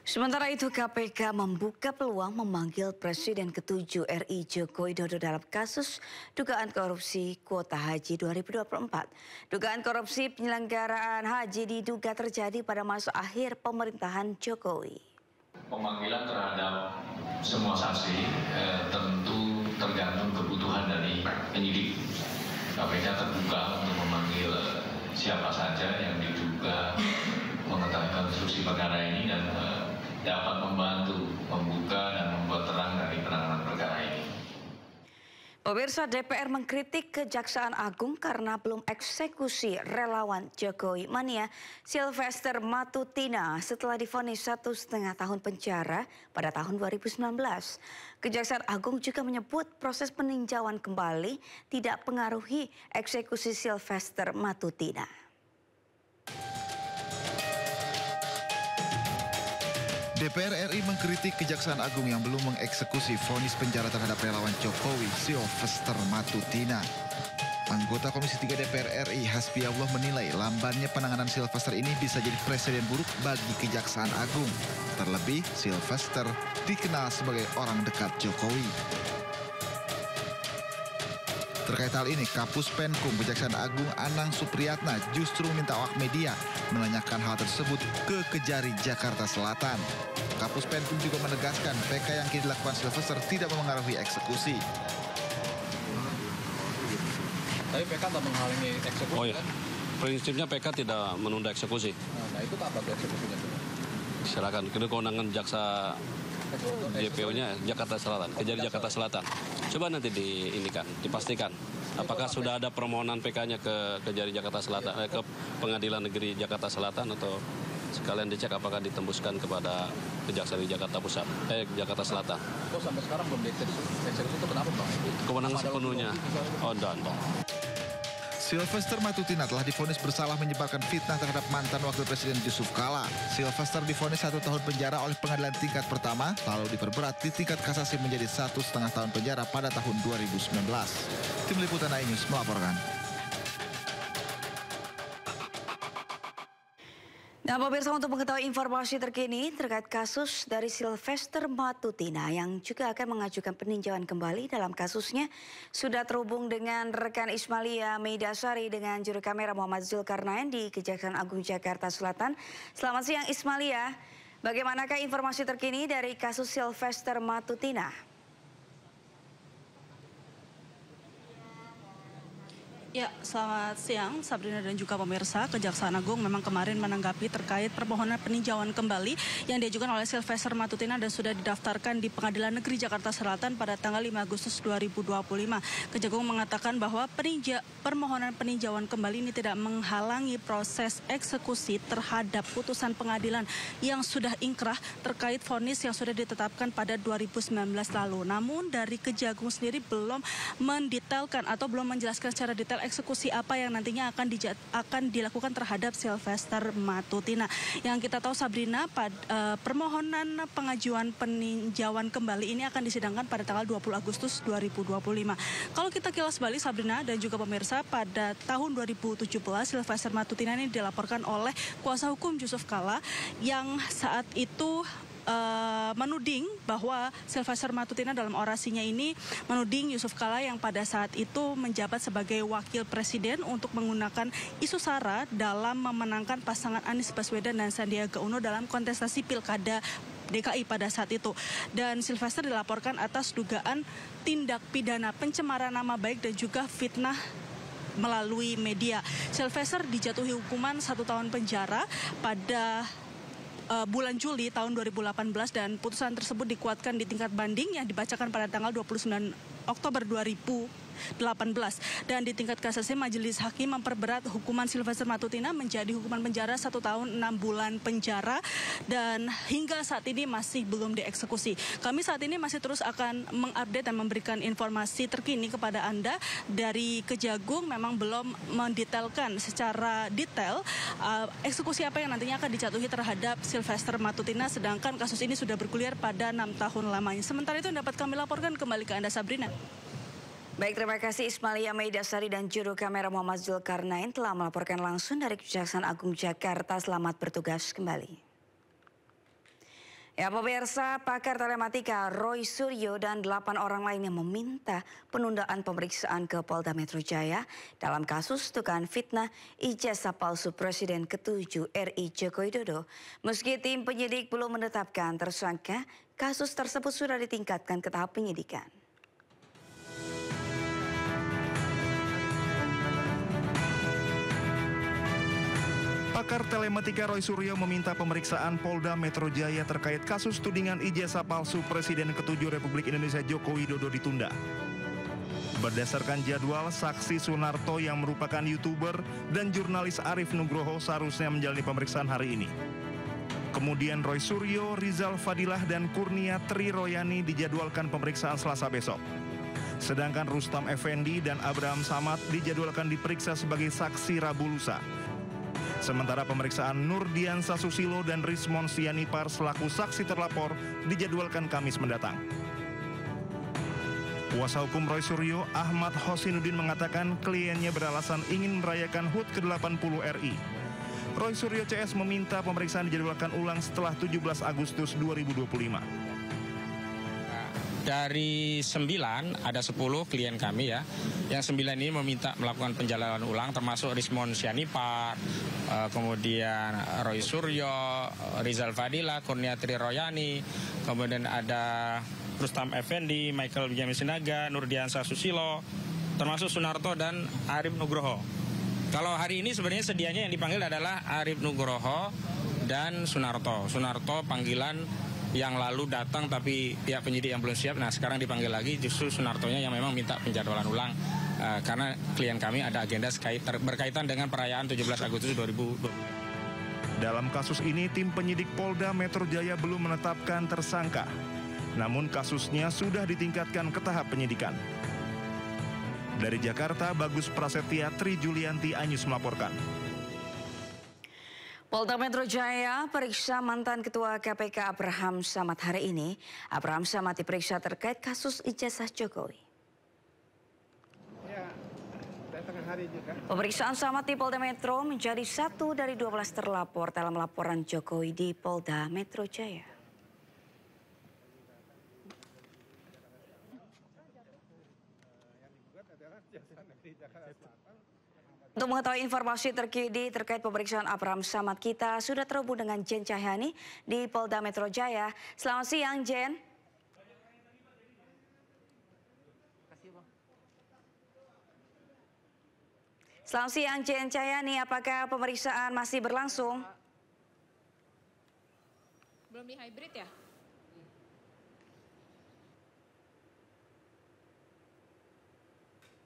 Sementara itu KPK membuka peluang memanggil Presiden ke-7 RI Joko Widodo dalam kasus dugaan korupsi kuota haji 2024. Dugaan korupsi penyelenggaraan haji diduga terjadi pada masa akhir pemerintahan Jokowi. Pemanggilan terhadap semua saksi tentu tergantung kebutuhan dari penyidik. KPK terbuka untuk memanggil siapa saja yang diduga mengetahui konstruksi perkara ini dan dapat membantu membuka dan membuat terang dari penanganan perkara ini. Pemirsa, DPR mengkritik Kejaksaan Agung karena belum eksekusi relawan Jokowi mania Sylvester Matutina setelah divonis 1,5 tahun penjara pada tahun 2019. Kejaksaan Agung juga menyebut proses peninjauan kembali tidak pengaruhi eksekusi Sylvester Matutina. DPR RI mengkritik Kejaksaan Agung yang belum mengeksekusi vonis penjara terhadap relawan Jokowi, Sylvester Matutina. Anggota Komisi 3 DPR RI, Hasbiallah, menilai lambannya penanganan Sylvester ini bisa jadi presiden buruk bagi Kejaksaan Agung. Terlebih, Sylvester dikenal sebagai orang dekat Jokowi. Terkait hal ini, Kapus Penkum Kejaksaan Agung Anang Supriyatna justru minta awak media menanyakan hal tersebut ke Kejari Jakarta Selatan. Kapus Penkum juga menegaskan PK yang kini dilakukan Sylvester tidak memengaruhi eksekusi. Tapi PK tak menghalangi eksekusi. Oh iya, prinsipnya PK tidak menunda eksekusi. Nah itu apa tuh eksekusinya? Silakan, itu kewenangan jaksa JPO-nya Jakarta Selatan, Kejari Jakarta Selatan. Coba nanti dipastikan apakah sudah ada permohonan PK-nya ke Kejari Jakarta Selatan, ke Pengadilan Negeri Jakarta Selatan, atau sekalian dicek apakah ditembuskan kepada Kejaksaan di Jakarta Pusat, Jakarta Selatan. Kok sampai sekarang belum dieksekusi itu kenapa Bang? Kewenangan sepenuhnya. Oh, enggak. Sylvester Matutina telah divonis bersalah menyebarkan fitnah terhadap mantan Wakil Presiden Yusuf Kala. Sylvester divonis 1 tahun penjara oleh pengadilan tingkat pertama, lalu diperberat di tingkat kasasi menjadi 1,5 tahun penjara pada tahun 2019. Tim Liputan iNews melaporkan. Nah, pemirsa, untuk mengetahui informasi terkini terkait kasus dari Sylvester Matutina yang juga akan mengajukan peninjauan kembali dalam kasusnya, sudah terhubung dengan rekan Ismalia Meidasari dengan juru kamera Muhammad Zulkarnain di Kejaksaan Agung Jakarta Selatan. Selamat siang Ismalia, bagaimanakah informasi terkini dari kasus Sylvester Matutina? Ya, selamat siang Sabrina dan juga pemirsa. Kejaksaan Agung memang kemarin menanggapi terkait permohonan peninjauan kembali yang diajukan oleh Sylvester Matutina dan sudah didaftarkan di Pengadilan Negeri Jakarta Selatan pada tanggal 5 Agustus 2025. Kejagung mengatakan bahwa permohonan peninjauan kembali ini tidak menghalangi proses eksekusi terhadap putusan pengadilan yang sudah ingkrah terkait vonis yang sudah ditetapkan pada 2019 lalu. Namun dari Kejagung sendiri belum mendetailkan atau belum menjelaskan secara detail eksekusi apa yang nantinya akan dilakukan terhadap Sylvester Matutina. Yang kita tahu Sabrina, permohonan pengajuan peninjauan kembali ini akan disidangkan pada tanggal 20 Agustus 2025. Kalau kita kilas balik Sabrina dan juga pemirsa, pada tahun 2017 Sylvester Matutina ini dilaporkan oleh kuasa hukum Yusuf Kala yang saat itu menuding bahwa Sylvester Matutina dalam orasinya ini menuding Yusuf Kala yang pada saat itu menjabat sebagai wakil presiden untuk menggunakan isu SARA dalam memenangkan pasangan Anies Baswedan dan Sandiaga Uno dalam kontestasi Pilkada DKI pada saat itu. Dan Sylvester dilaporkan atas dugaan tindak pidana pencemaran nama baik dan juga fitnah melalui media. Sylvester dijatuhi hukuman 1 tahun penjara pada bulan Juli tahun 2018 dan putusan tersebut dikuatkan di tingkat banding yang dibacakan pada tanggal 29 Oktober 2018 dan di tingkat kasasi majelis hakim memperberat hukuman Sylvester Matutina menjadi hukuman penjara 1 tahun 6 bulan penjara dan hingga saat ini masih belum dieksekusi. Kami saat ini masih terus akan mengupdate dan memberikan informasi terkini kepada Anda. Dari Kejagung memang belum mendetailkan secara detail eksekusi apa yang nantinya akan dijatuhi terhadap Sylvester Matutina, sedangkan kasus ini sudah bergulir pada 6 tahun lamanya. Sementara itu dapat kami laporkan kembali ke Anda Sabrina. Baik, terima kasih Ismalia Meidasari dan juru kamera Muhammad Zulkarnain telah melaporkan langsung dari Kejaksaan Agung Jakarta. Selamat bertugas kembali. Ya pemirsa, pakar telematika Roy Suryo dan 8 orang lainnya meminta penundaan pemeriksaan ke Polda Metro Jaya dalam kasus tuduhan fitnah ijazah palsu Presiden ke-7 RI Joko Widodo. Meski tim penyidik belum menetapkan tersangka, kasus tersebut sudah ditingkatkan ke tahap penyidikan. Pakar telematika Roy Suryo meminta pemeriksaan Polda Metro Jaya terkait kasus tudingan ijazah palsu Presiden ke-7 Republik Indonesia Joko Widodo ditunda. Berdasarkan jadwal, saksi Sunarto yang merupakan YouTuber dan jurnalis Arif Nugroho seharusnya menjalani pemeriksaan hari ini. Kemudian Roy Suryo, Rizal Fadilah, dan Kurnia Tri Royani dijadwalkan pemeriksaan Selasa besok. Sedangkan Rustam Effendi dan Abraham Samad dijadwalkan diperiksa sebagai saksi Rabu lusa. Sementara pemeriksaan Nurdiansa Susilo dan Rismon Sianipar selaku saksi terlapor dijadwalkan Kamis mendatang. Kuasa hukum Roy Suryo, Ahmad Hosinuddin, mengatakan kliennya beralasan ingin merayakan HUT ke-80 RI. Roy Suryo CS meminta pemeriksaan dijadwalkan ulang setelah 17 Agustus 2025. Dari 9 ada 10 klien kami ya. Yang 9 ini meminta melakukan penjalanan ulang termasuk Rismon Sianipar, kemudian Roy Suryo, Rizal Fadilah, Kurnia Tri Royani, kemudian ada Rustam Effendi, Michael Benjamin Sinaga, Nurdiansa Susilo, termasuk Sunarto dan Arif Nugroho. Kalau hari ini sebenarnya sedianya yang dipanggil adalah Arif Nugroho dan Sunarto. Sunarto panggilan yang lalu datang tapi pihak penyidik yang belum siap. Nah sekarang dipanggil lagi justru Sunartonya yang memang minta penjadwalan ulang karena klien kami ada agenda berkaitan dengan perayaan 17 Agustus 2020. Dalam kasus ini tim penyidik Polda Metro Jaya belum menetapkan tersangka. Namun kasusnya sudah ditingkatkan ke tahap penyidikan. Dari Jakarta, Bagus Prasetya, Tri Julianti, Anyus melaporkan. Polda Metro Jaya periksa mantan Ketua KPK Abraham Samad hari ini. Abraham Samad diperiksa terkait kasus ijazah Jokowi. Pemeriksaan Samad di Polda Metro menjadi satu dari 12 terlapor dalam laporan Jokowi di Polda Metro Jaya. Untuk mengetahui informasi terkini terkait pemeriksaan Abraham Samad, kita sudah terhubung dengan Jen Cahyani di Polda Metro Jaya. Selamat siang, Jen. Selamat siang, Jen Cahyani. Apakah pemeriksaan masih berlangsung? Belum di hybrid ya?